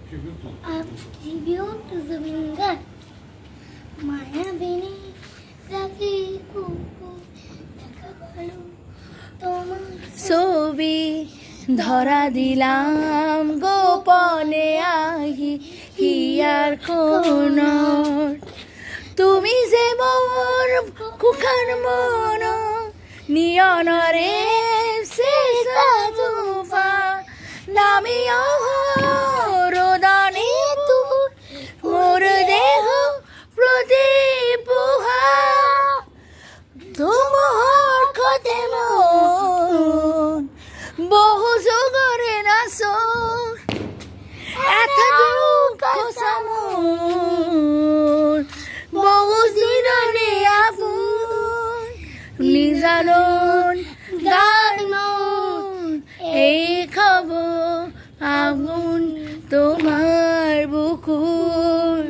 A tribute to Zamingar. মায়াবিনী রাতের কুকুর দেখা ভালো তোমার ছবি ধরা দিলাম গোপনে আহি হিয়ার কোণর তুমি যে মোর কুখার মন নিয়নরে শেষা তুফা নামি রোদনে তুর মোর দেহ প্রদীপ তোমার কতে মন বহু জগরে নাসর এত দুঃখ সামর বহু দিনরে আপন নিজানন গান এই খবর আগুন তোমার বুকুর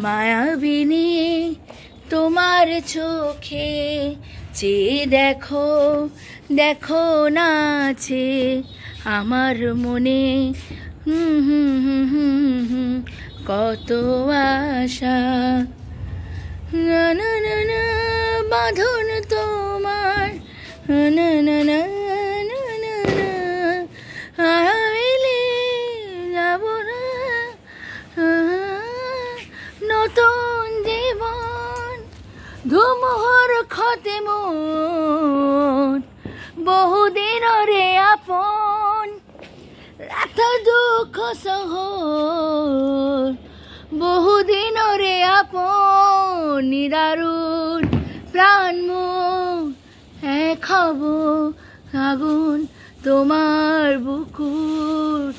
মায়াবিনী তোমার চোখে চেয়ে দেখো দেখো নাচে আমার মনে কত আশা না না না না বাঁধন তোমার না না না না না না আমিলে যাব না নতুন জীবন ধুমহর ক্ষতে মন বহুদিনরে আপন এত দুঃখ সহ বহুদিনরে আপন নিদারুণ প্রাণ মন এক খবর আগুন তোমার বুকুর।